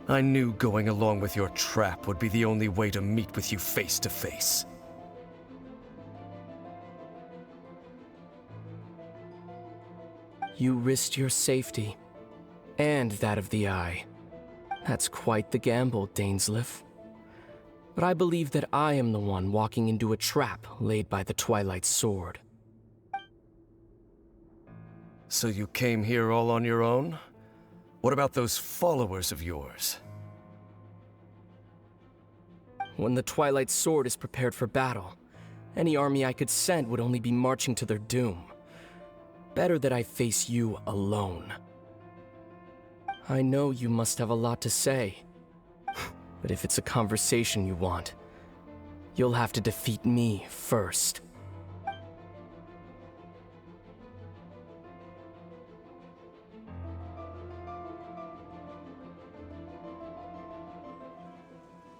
I knew going along with your trap would be the only way to meet with you face to face. You risked your safety, and that of the Eye. That's quite the gamble, Dainsleif. But I believe that I am the one walking into a trap laid by the Twilight Sword. So you came here all on your own? What about those followers of yours? When the Twilight Sword is prepared for battle, any army I could send would only be marching to their doom. Better that I face you alone. I know you must have a lot to say, but if it's a conversation you want, you'll have to defeat me first.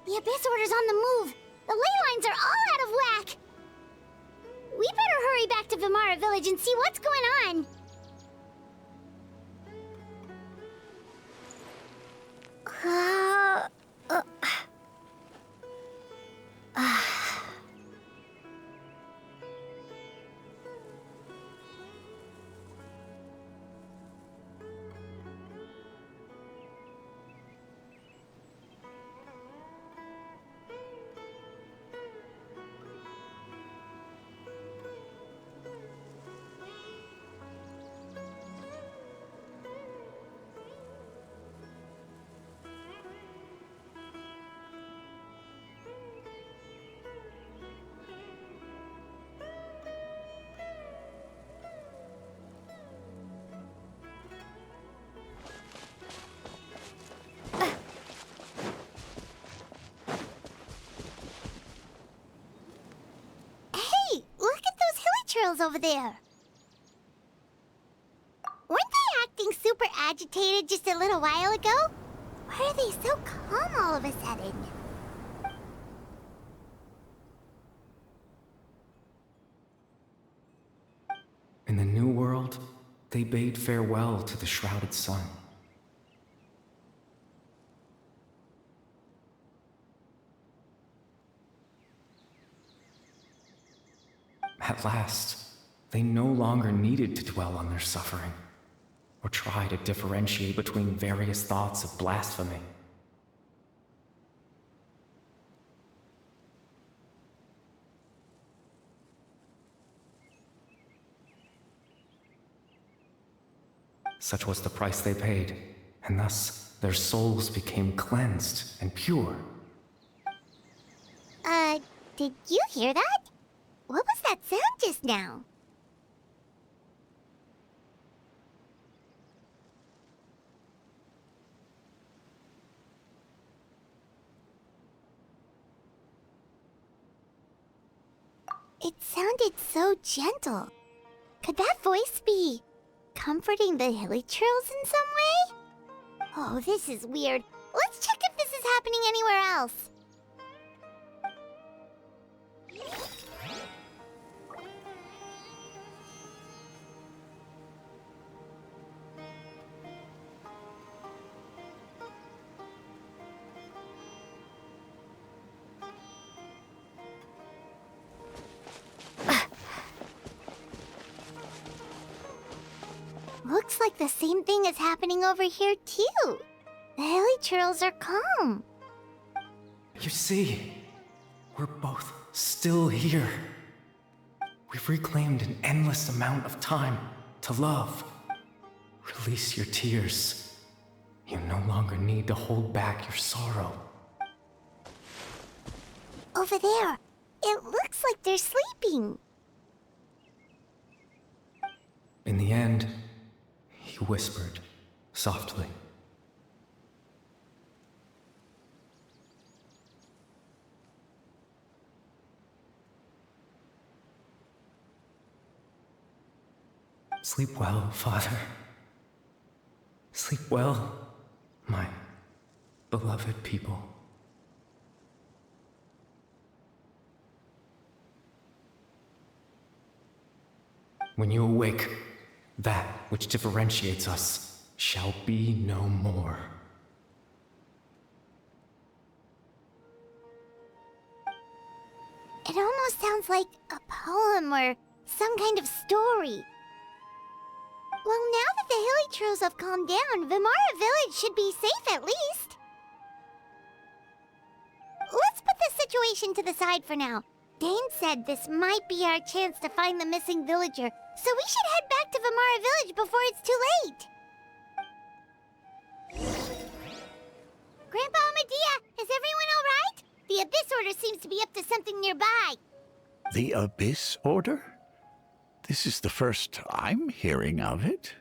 The Abyss Order's on the move! The ley lines are all out of whack! We better hurry back to Vimara Village and see what's going on! Over there. Weren't they acting super agitated just a little while ago? Why are they so calm all of a sudden? In the New World, they bade farewell to the shrouded sun. At last, they no longer needed to dwell on their suffering, or try to differentiate between various thoughts of blasphemy. Such was the price they paid, and thus their souls became cleansed and pure. Did you hear that? What was that sound just now? It sounded so gentle. Could that voice be comforting the Hilichurls in some way? Oh, this is weird. Let's check if this is happening anywhere else. Looks like the same thing is happening over here, too. The Hilichurls are calm. You see, we're both still here. We've reclaimed an endless amount of time to love. Release your tears. You no longer need to hold back your sorrow. Over there, it looks like they're sleeping. In the end, he whispered, softly. Sleep well, Father. Sleep well, my beloved people. When you awake, that which differentiates us shall be no more. It almost sounds like a poem or some kind of story. Well, now that the hilly trolls have calmed down, Vimara Village should be safe at least. Let's put this situation to the side for now. Dane said this might be our chance to find the missing villager, so we should head back to Vimara Village before it's too late. Grandpa Medea, is everyone all right? The Abyss Order seems to be up to something nearby. The Abyss Order? This is the first I'm hearing of it.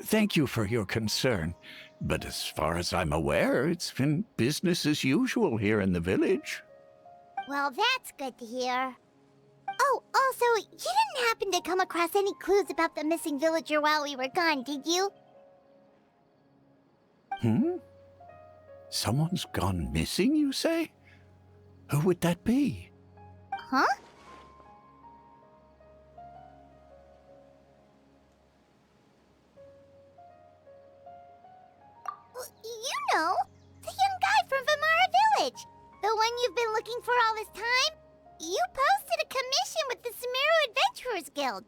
Thank you for your concern, but as far as I'm aware, it's been business as usual here in the village. Well, that's good to hear. Oh, also, you didn't happen to come across any clues about the missing villager while we were gone, did you? Someone's gone missing, you say? Who would that be? Huh? You know, the young guy from Vimara Village. The one you've been looking for all this time. You posted a commission with the Sumeru Adventurers Guild.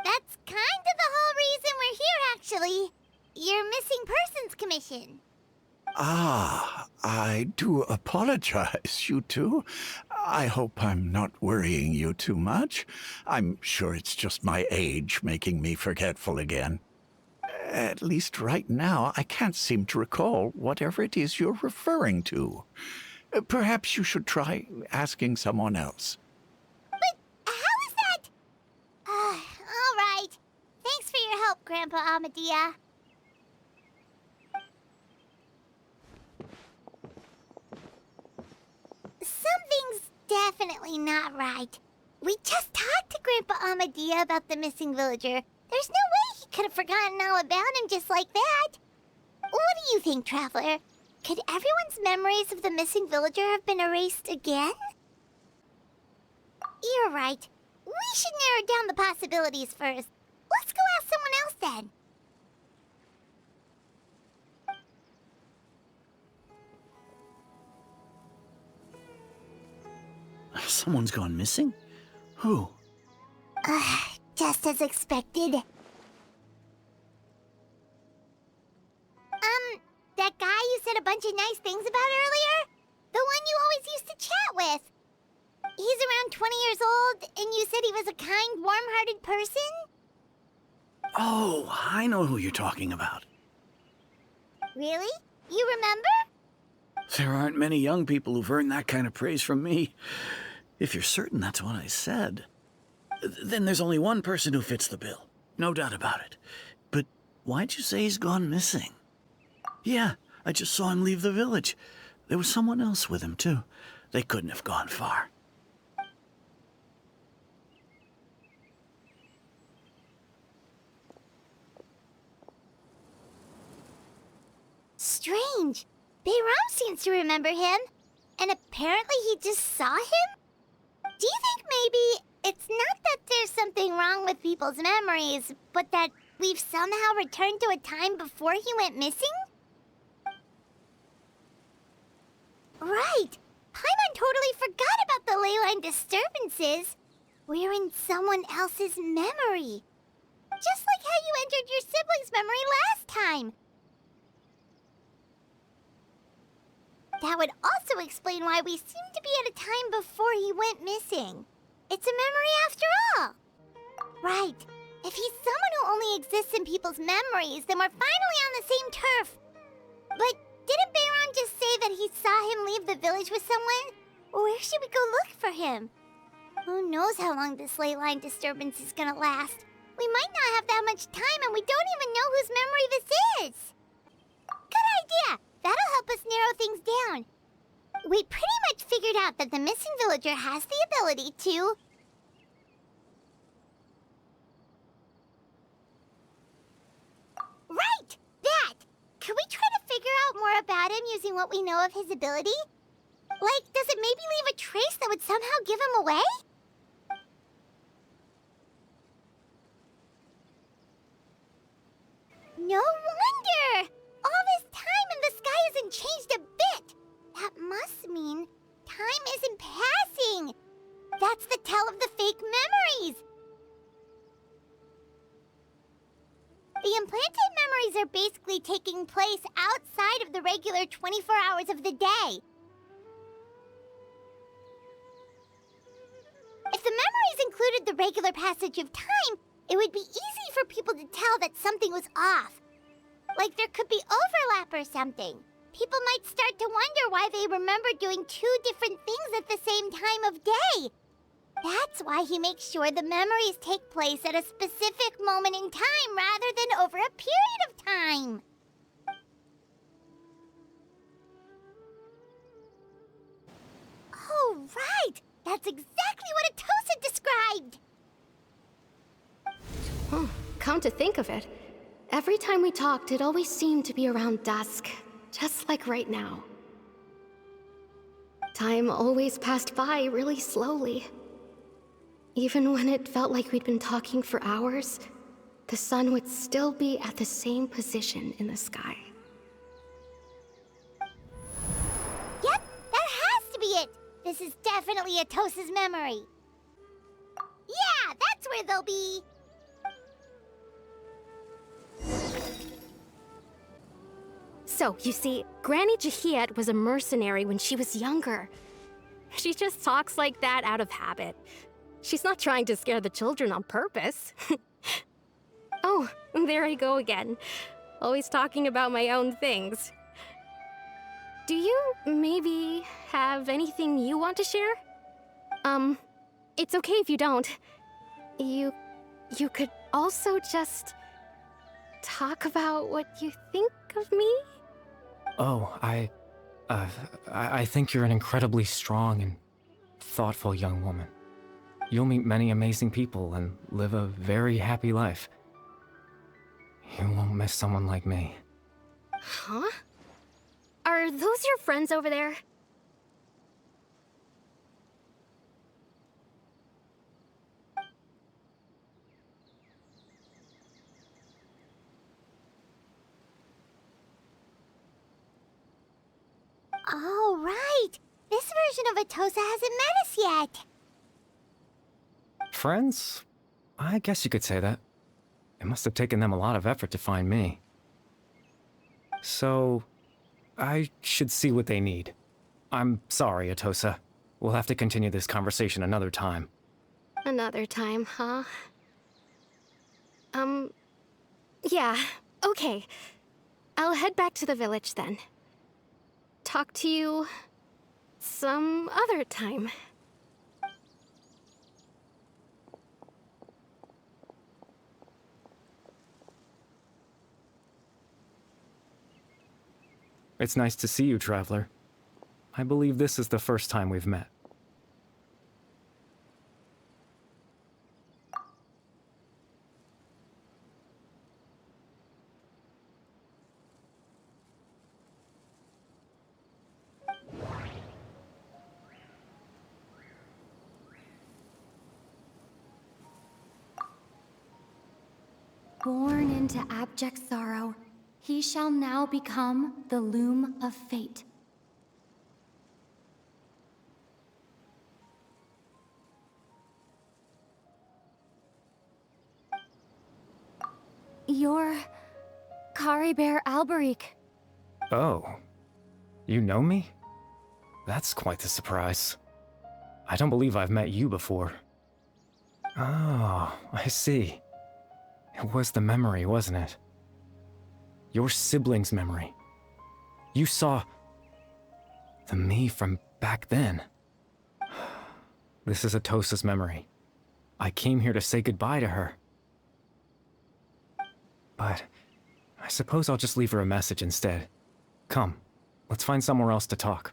That's kind of the whole reason we're here, actually. Your missing persons commission. Ah, I do apologize, you two. I hope I'm not worrying you too much. I'm sure it's just my age making me forgetful again. At least right now, I can't seem to recall whatever it is you're referring to. Perhaps you should try asking someone else. But how is that? All right. Thanks for your help, Grandpa Amadea. Something's definitely not right. We just talked to Grandpa Amadea about the missing villager. There's no way he could have forgotten all about him just like that. What do you think, Traveler? Could everyone's memories of the missing villager have been erased again? You're right. We should narrow down the possibilities first. Let's go ask someone else then. Someone's gone missing? Who? Just as expected. That guy you said a bunch of nice things about earlier? The one you always used to chat with. He's around 20 years old, and you said he was a kind, warm-hearted person? Oh, I know who you're talking about. Really? You remember? There aren't many young people who've earned that kind of praise from me. If you're certain that's what I said, then there's only one person who fits the bill. No doubt about it. But why'd you say he's gone missing? Yeah, I just saw him leave the village. There was someone else with him, too. They couldn't have gone far. Strange. Bayram seems to remember him. And apparently he just saw him? Do you think maybe it's not that there's something wrong with people's memories, but that we've somehow returned to a time before he went missing? Right! Paimon totally forgot about the ley line disturbances. We're in someone else's memory. Just like how you entered your sibling's memory last time. That would also explain why we seem to be at a time before he went missing. It's a memory after all. Right. If he's someone who only exists in people's memories, then we're finally on the same turf. But didn't Bayron just say that he saw him leave the village with someone? Where should we go look for him? Who knows how long this ley line disturbance is gonna last? We might not have that much time, and we don't even know whose memory this is. Good idea! That'll help us narrow things down. We pretty much figured out that the missing villager has the ability to... Right! That! Could we try to figure out more about him using what we know of his ability? Like, does it maybe leave a trace that would somehow give him away? No wonder! All this time and the sky hasn't changed a bit! That must mean time isn't passing! taking place outside of the regular 24 hours of the day. If the memories included the regular passage of time, it would be easy for people to tell that something was off. Like there could be overlap or something. People might start to wonder why they remember doing two different things at the same time of day. That's why he makes sure the memories take place at a specific moment in time rather than over a period of time. Oh, right! That's exactly what Atosa described! Oh, come to think of it, every time we talked, it always seemed to be around dusk, just like right now. Time always passed by really slowly. Even when it felt like we'd been talking for hours, the sun would still be at the same position in the sky. Yep, that has to be it! This is definitely Atosa's memory. Yeah, that's where they'll be! So, you see, Granny Jahiet was a mercenary when she was younger. She just talks like that out of habit. She's not trying to scare the children on purpose. Oh, there I go again. Always talking about my own things. Do you maybe have anything you want to share? It's okay if you don't. You could also just talk about what you think of me? Oh, I think you're an incredibly strong and thoughtful young woman. You'll meet many amazing people and live a very happy life. You won't miss someone like me. Huh? Are those your friends over there? Oh, right! This version of Atosa hasn't met us yet! Friends? I guess you could say that. It must have taken them a lot of effort to find me. So, I should see what they need. I'm sorry, Atosa. We'll have to continue this conversation another time. Another time, huh? Yeah, okay. I'll head back to the village then. Talk to you some other time. It's nice to see you, Traveler. I believe this is the first time we've met. Born into abject sorrow, he shall now become the loom of fate. You're Caribert Alberic. Oh. You know me? That's quite the surprise. I don't believe I've met you before. Oh, I see. It was the memory, wasn't it? Your sibling's memory. You saw the me from back then. This is Atosa's memory. I came here to say goodbye to her. But I suppose I'll just leave her a message instead. Come, let's find somewhere else to talk.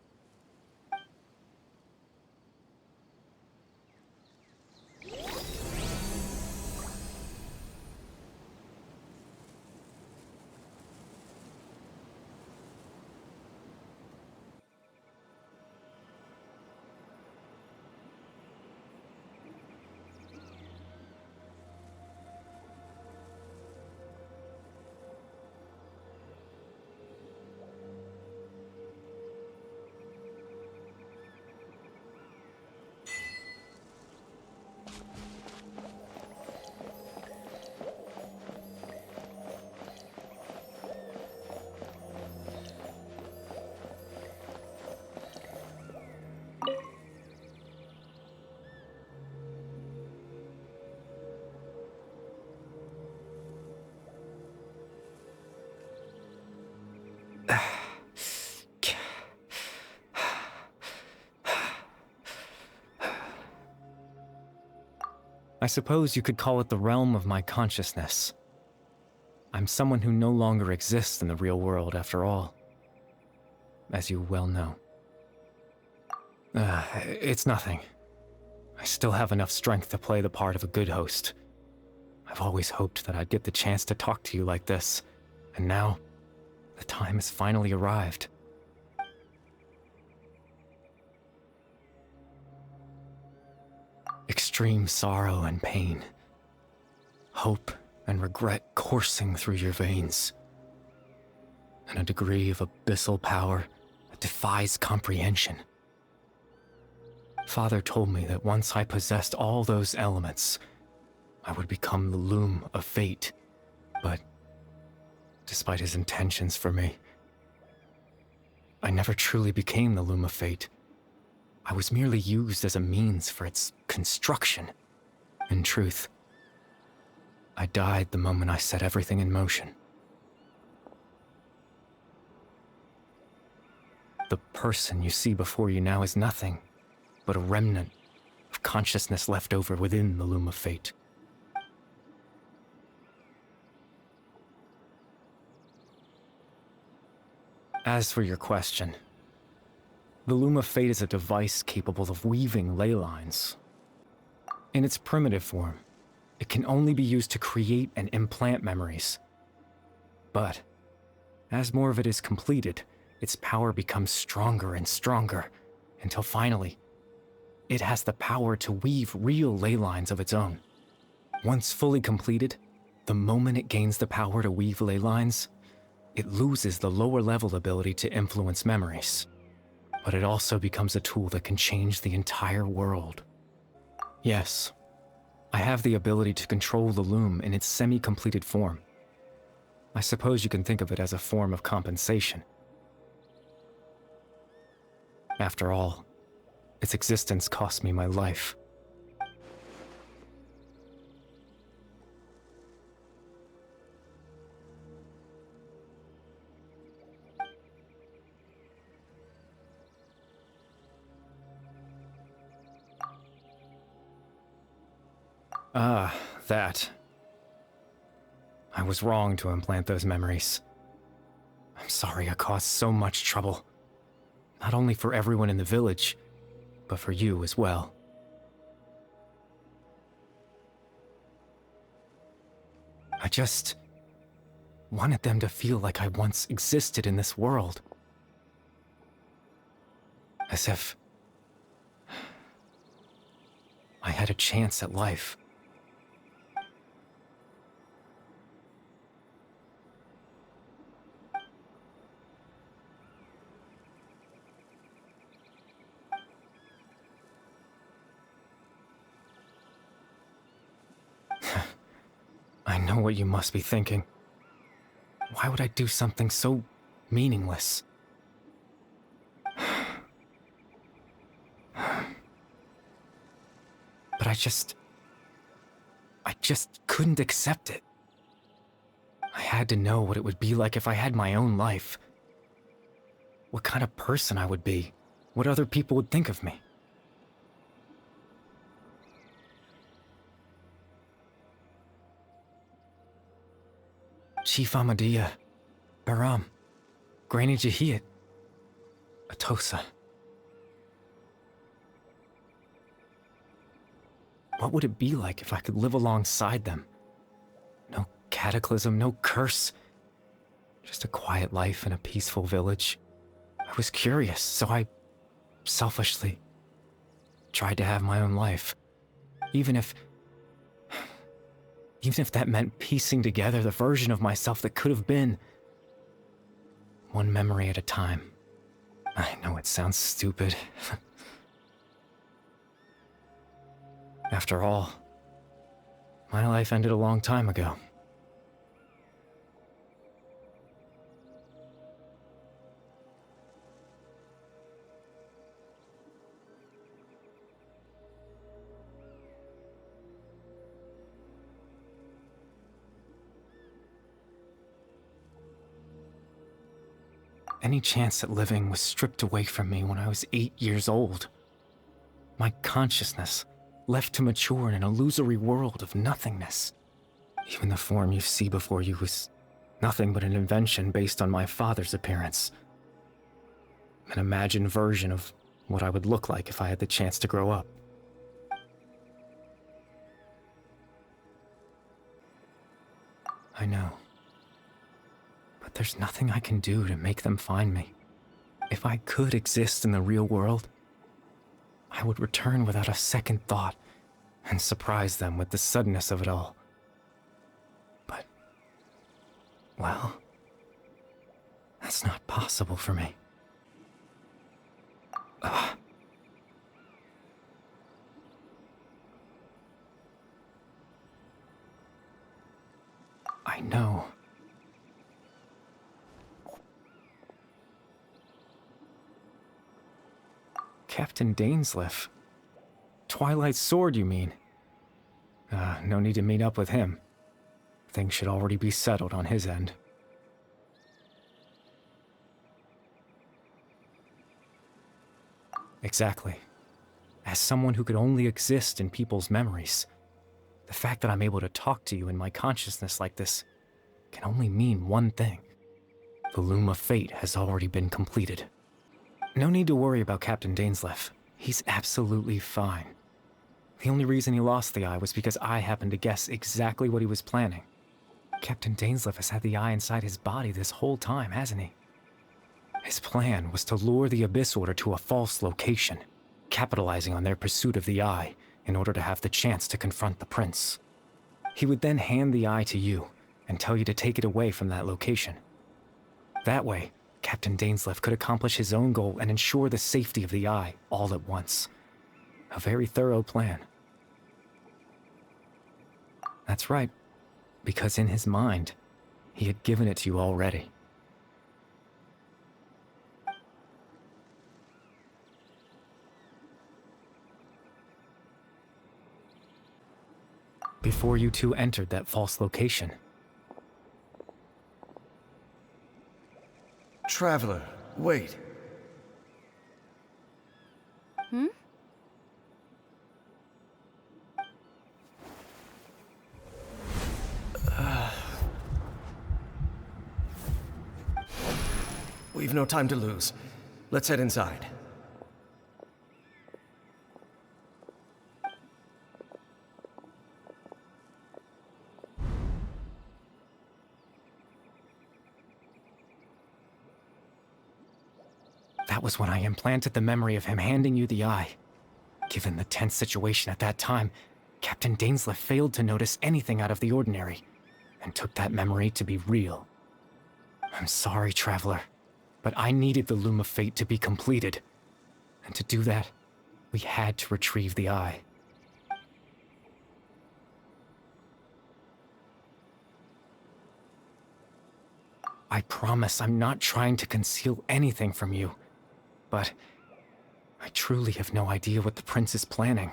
I suppose you could call it the realm of my consciousness. I'm someone who no longer exists in the real world, after all, as you well know. It's nothing. I still have enough strength to play the part of a good host. I've always hoped that I'd get the chance to talk to you like this, and now, the time has finally arrived. Extreme sorrow and pain, hope and regret coursing through your veins, and a degree of abyssal power that defies comprehension. Father told me that once I possessed all those elements, I would become the loom of fate, but despite his intentions for me, I never truly became the loom of fate. I was merely used as a means for its construction. In truth, I died the moment I set everything in motion. The person you see before you now is nothing but a remnant of consciousness left over within the loom of fate. As for your question, the loom of fate is a device capable of weaving ley lines. In its primitive form, it can only be used to create and implant memories. But as more of it is completed, its power becomes stronger and stronger, until finally, it has the power to weave real ley lines of its own. Once fully completed, the moment it gains the power to weave ley lines, it loses the lower level ability to influence memories. But it also becomes a tool that can change the entire world. Yes, I have the ability to control the loom in its semi-completed form. I suppose you can think of it as a form of compensation. After all, its existence cost me my life. That. I was wrong to implant those memories. I'm sorry I caused so much trouble. Not only for everyone in the village, but for you as well. I just wanted them to feel like I once existed in this world. As if I had a chance at life. I know what you must be thinking. Why would I do something so meaningless? But I just couldn't accept it. I had to know what it would be like if I had my own life. What kind of person I would be. What other people would think of me. Chief Amadia, Baram, Granny Jahiat, Atosa. What would it be like if I could live alongside them? No cataclysm, no curse. Just a quiet life in a peaceful village. I was curious, so I selfishly tried to have my own life. Even if that meant piecing together the version of myself that could have been. One memory at a time. I know it sounds stupid. After all, my life ended a long time ago. Any chance at living was stripped away from me when I was 8 years old. My consciousness left to mature in an illusory world of nothingness. Even the form you see before you was nothing but an invention based on my father's appearance. An imagined version of what I would look like if I had the chance to grow up. I know. But there's nothing I can do to make them find me. If I could exist in the real world, I would return without a second thought and surprise them with the suddenness of it all. But, well, that's not possible for me. I know. Captain Dainsleif. Twilight Sword, you mean? No need to meet up with him. Things should already be settled on his end. Exactly. As someone who could only exist in people's memories, the fact that I'm able to talk to you in my consciousness like this can only mean one thing. The Loom of Fate has already been completed. No need to worry about Captain Dainsleif. He's absolutely fine. The only reason he lost the eye was because I happened to guess exactly what he was planning. Captain Dainsleif has had the eye inside his body this whole time, hasn't he? His plan was to lure the Abyss Order to a false location, capitalizing on their pursuit of the eye in order to have the chance to confront the prince. He would then hand the eye to you and tell you to take it away from that location. That way, Captain Dainsleif could accomplish his own goal and ensure the safety of the eye all at once. A very thorough plan. That's right, because in his mind, he had given it to you already. Before you two entered that false location. Traveler, wait. We've no time to lose. Let's head inside. That was when I implanted the memory of him handing you the eye. Given the tense situation at that time, Captain Dainsleif failed to notice anything out of the ordinary, and took that memory to be real. I'm sorry, Traveler, but I needed the Loom of Fate to be completed. And to do that, we had to retrieve the eye. I promise I'm not trying to conceal anything from you, but I truly have no idea what the Prince is planning.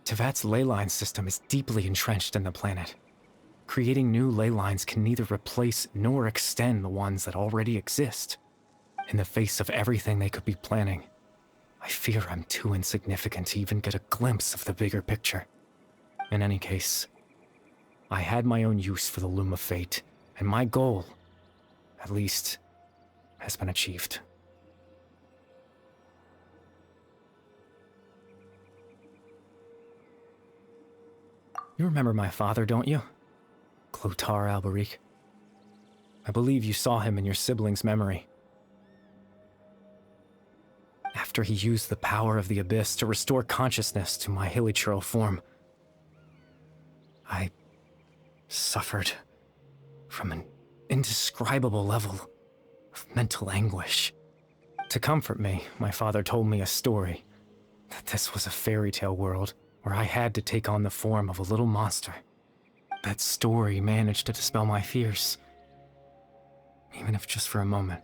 Tevat's ley line system is deeply entrenched in the planet. Creating new ley lines can neither replace nor extend the ones that already exist. In the face of everything they could be planning, I fear I'm too insignificant to even get a glimpse of the bigger picture. In any case, I had my own use for the Loom of Fate, and my goal, at least, has been achieved. You remember my father, don't you? Clotar Alberic. I believe you saw him in your sibling's memory. After he used the power of the Abyss to restore consciousness to my hilichurl form, I suffered from an indescribable level of mental anguish. To comfort me, my father told me a story, that this was a fairy tale world where I had to take on the form of a little monster. That story managed to dispel my fears, even if just for a moment.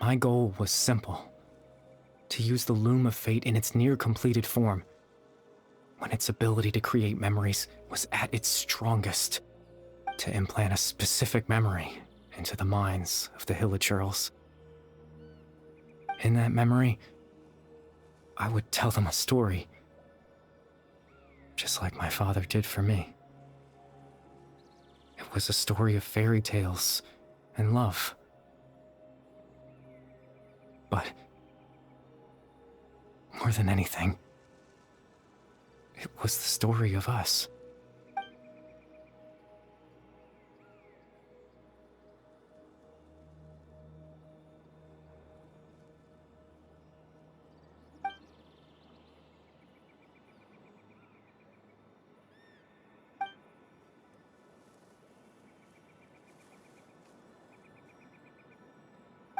My goal was simple: to use the Loom of Fate in its near-completed form, when its ability to create memories was at its strongest, to implant a specific memory into the minds of the hilichurls. In that memory, I would tell them a story. Just like my father did for me. It was a story of fairy tales and love. But more than anything, it was the story of us.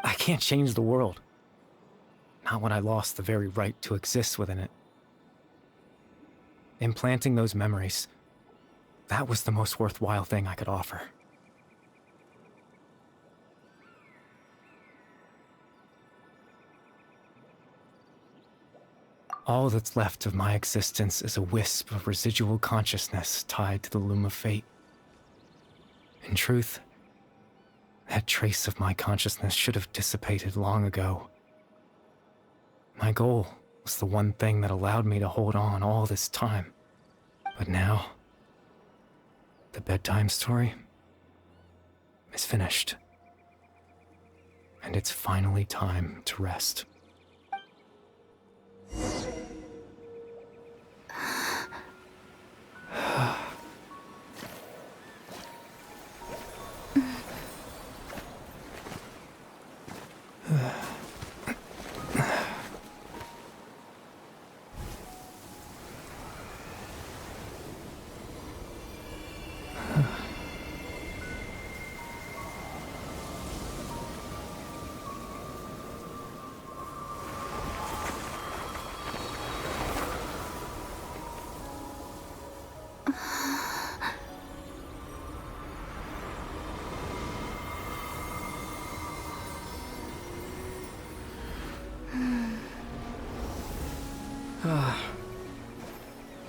I can't change the world. Not when I lost the very right to exist within it. Implanting those memories, that was the most worthwhile thing I could offer. All that's left of my existence is a wisp of residual consciousness tied to the loom of fate. In truth, that trace of my consciousness should have dissipated long ago. My goal was the one thing that allowed me to hold on all this time. But now, the bedtime story is finished. And it's finally time to rest.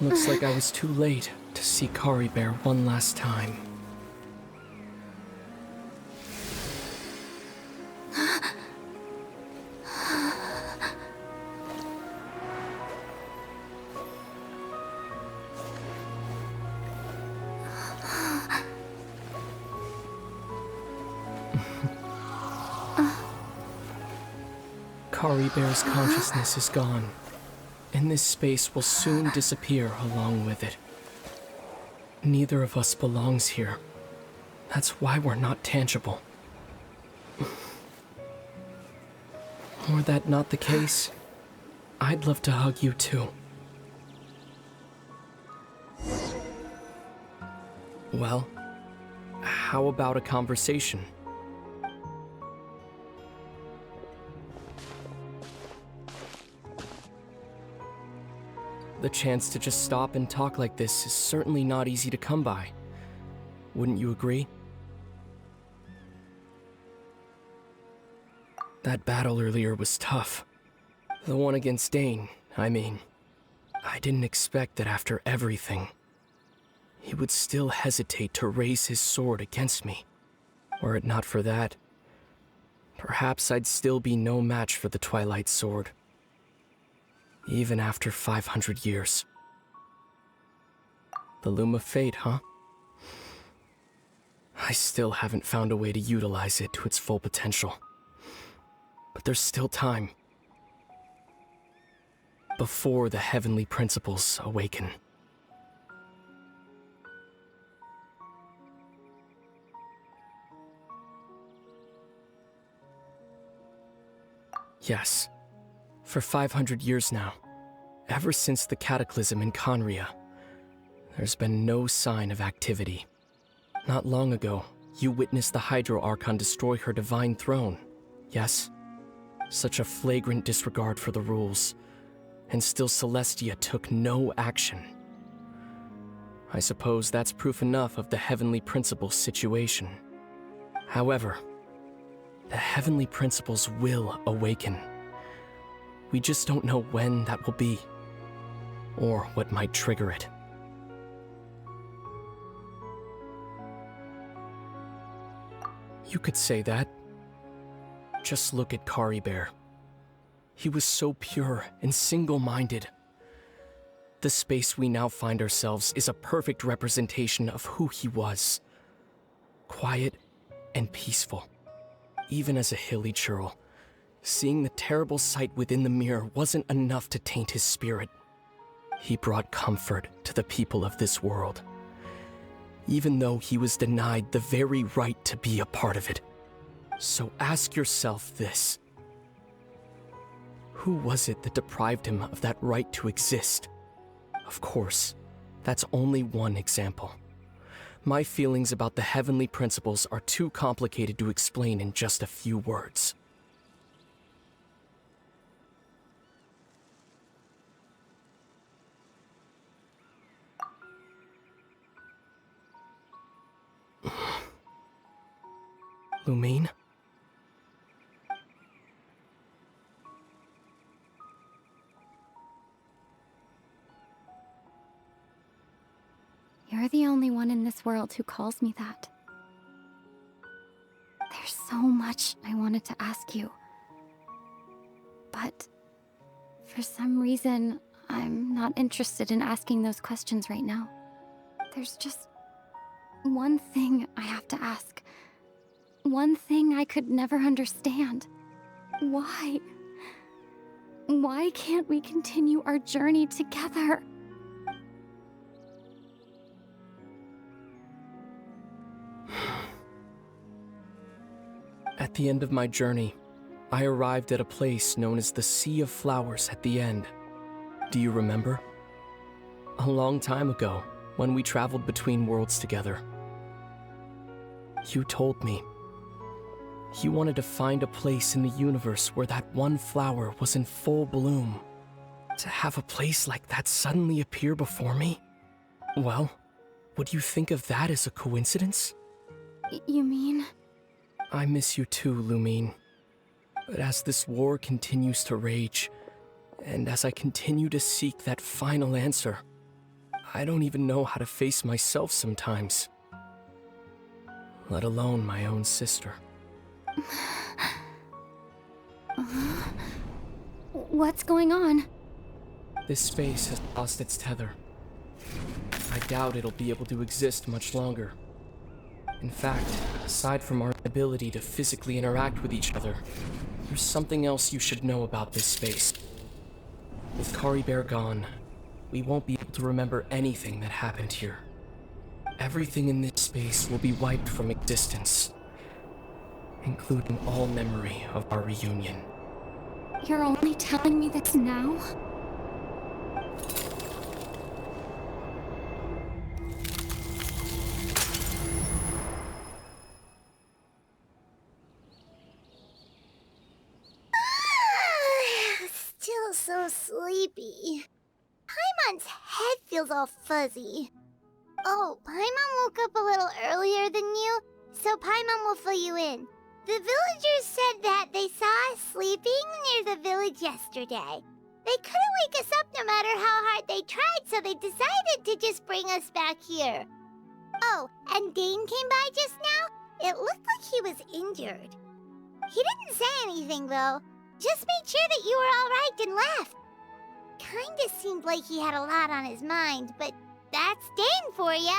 Looks like I was too late to see Kari Bear one last time. Kari Bear's consciousness is gone, and this space will soon disappear along with it. Neither of us belongs here. That's why we're not tangible. Were that not the case, I'd love to hug you too. Well, how about a conversation? The chance to just stop and talk like this is certainly not easy to come by. Wouldn't you agree? That battle earlier was tough. The one against Dane, I mean. I didn't expect that after everything, he would still hesitate to raise his sword against me. Were it not for that, perhaps I'd still be no match for the Twilight Sword. Even after 500 years. The Loom of Fate, huh? I still haven't found a way to utilize it to its full potential. But there's still time. Before the heavenly principles awaken. Yes. For 500 years now, ever since the cataclysm in Conria, there's been no sign of activity. Not long ago, you witnessed the Hydro Archon destroy her divine throne, yes? Such a flagrant disregard for the rules, and still Celestia took no action. I suppose that's proof enough of the Heavenly Principles situation. However, the Heavenly Principles will awaken. We just don't know when that will be, or what might trigger it. You could say that. Just look at Kari Bear. He was so pure and single-minded. The space we now find ourselves is a perfect representation of who he was. Quiet and peaceful. Even as a hilly churl, seeing the terrible sight within the mirror wasn't enough to taint his spirit. He brought comfort to the people of this world, even though he was denied the very right to be a part of it. So ask yourself this. Who was it that deprived him of that right to exist? Of course, that's only one example. My feelings about the heavenly principles are too complicated to explain in just a few words. Lumine? You're the only one in this world who calls me that. There's so much I wanted to ask you. But for some reason, I'm not interested in asking those questions right now. There's just one thing I have to ask. One thing I could never understand. Why? Why can't we continue our journey together? At the end of my journey, I arrived at a place known as the Sea of Flowers at the end. Do you remember? A long time ago, when we traveled between worlds together. You told me. You wanted to find a place in the universe where that one flower was in full bloom. To have a place like that suddenly appear before me? Well, would you think of that as a coincidence? You mean? I miss you too, Lumine. But as this war continues to rage, and as I continue to seek that final answer, I don't even know how to face myself sometimes. Let alone my own sister. What's going on? This space has lost its tether. I doubt it'll be able to exist much longer. In fact, aside from our ability to physically interact with each other, there's something else you should know about this space. With Kari Bear gone, we won't be able to remember anything that happened here. Everything in this space will be wiped from existence, including all memory of our reunion. You're only telling me this now? Still so sleepy. Paimon's head feels all fuzzy. Oh, Paimon woke up a little earlier than you, so Paimon will fill you in. The villagers said that they saw us sleeping near the village yesterday. They couldn't wake us up no matter how hard they tried, so they decided to just bring us back here. Oh, and Dane came by just now. It looked like he was injured. He didn't say anything, though. Just made sure that you were all right and left. Kinda seemed like he had a lot on his mind, but that's Dane for ya.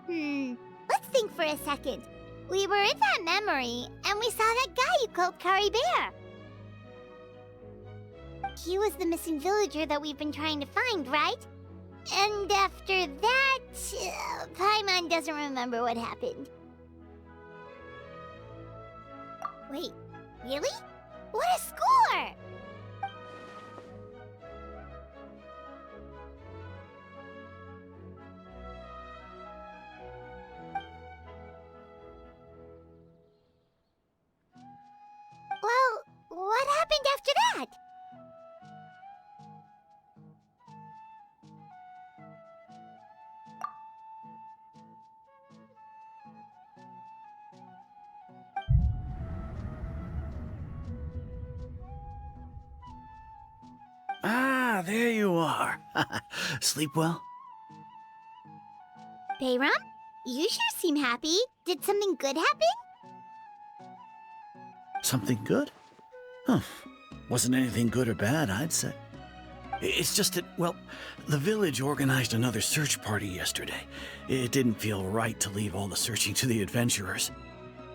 Let's think for a second. We were in that memory, and we saw that guy you called Kari Bear. He was the missing villager that we've been trying to find, right? And after that, Paimon doesn't remember what happened. Wait, really? What a score! Well, what happened after that? Ah, there you are. Sleep well? Bayram? You sure seem happy. Did something good happen? Something good? Huh. Wasn't anything good or bad, I'd say. It's just that, well, the village organized another search party yesterday. It didn't feel right to leave all the searching to the adventurers.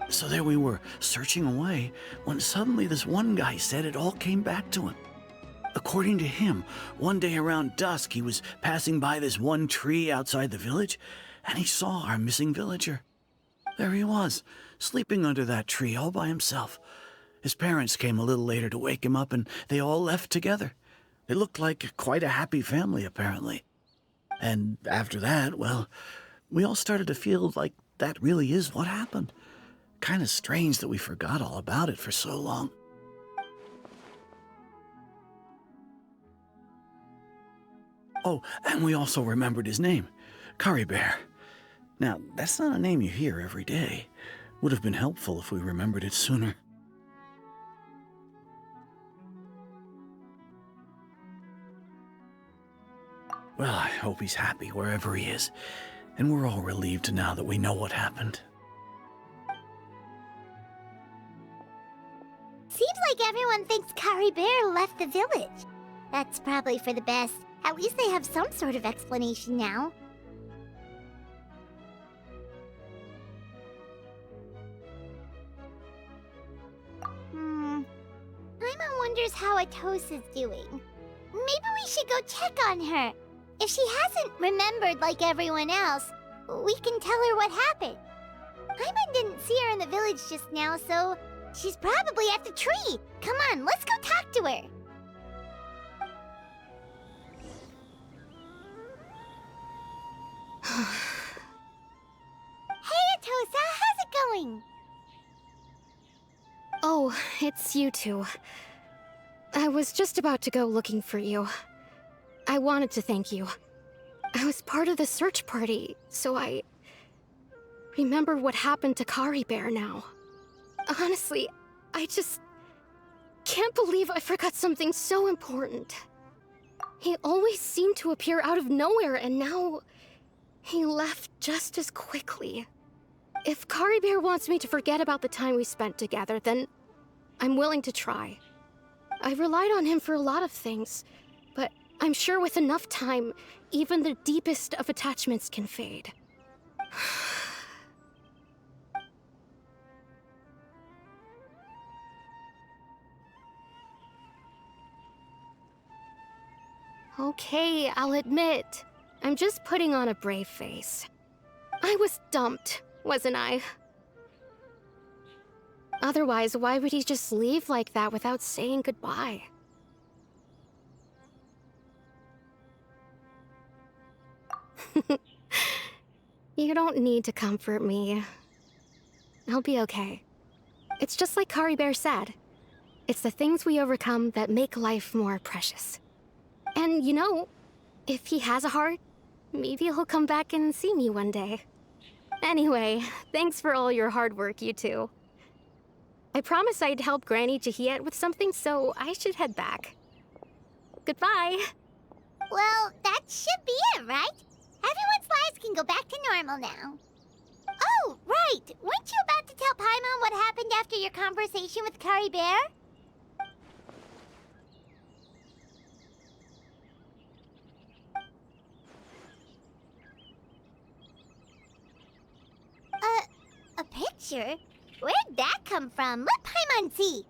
So there we were, searching away, when suddenly this one guy said it all came back to him. According to him, one day around dusk, he was passing by this one tree outside the village, and he saw our missing villager. There he was, sleeping under that tree all by himself. His parents came a little later to wake him up, and they all left together. They looked like quite a happy family, apparently. And after that, well, we all started to feel like that really is what happened. Kind of strange that we forgot all about it for so long. Oh, and we also remembered his name, Curry Bear. Now, that's not a name you hear every day. Would have been helpful if we remembered it sooner. Well, I hope he's happy wherever he is, and we're all relieved now that we know what happened. Seems like everyone thinks Curry Bear left the village. That's probably for the best. At least they have some sort of explanation now. Paimon wonders how Atosa's doing. Maybe we should go check on her. If she hasn't remembered like everyone else, we can tell her what happened. Paimon didn't see her in the village just now, so she's probably at the tree. Come on, let's go talk to her. Hey, Atosa, how's it going? Oh, it's you two. I was just about to go looking for you. I wanted to thank you. I was part of the search party, so I remember what happened to Curry Bear now. Honestly, I just can't believe I forgot something so important. He always seemed to appear out of nowhere, and now he left just as quickly. If Curry Bear wants me to forget about the time we spent together, then I'm willing to try. I relied on him for a lot of things, but I'm sure with enough time, even the deepest of attachments can fade. Okay, I'll admit, I'm just putting on a brave face. I was dumped, wasn't I? Otherwise, why would he just leave like that without saying goodbye? You don't need to comfort me. I'll be okay. It's just like Curry Bear said. It's the things we overcome that make life more precious. And you know, if he has a heart, maybe he'll come back and see me one day. Anyway, thanks for all your hard work, you two. I promised I'd help Granny Jahiet with something, so I should head back. Goodbye. Well, that should be it, right? Everyone's lives can go back to normal now. Oh, right! Weren't you about to tell Paimon what happened after your conversation with Curry Bear? A picture? Where'd that come from? Let Paimon see.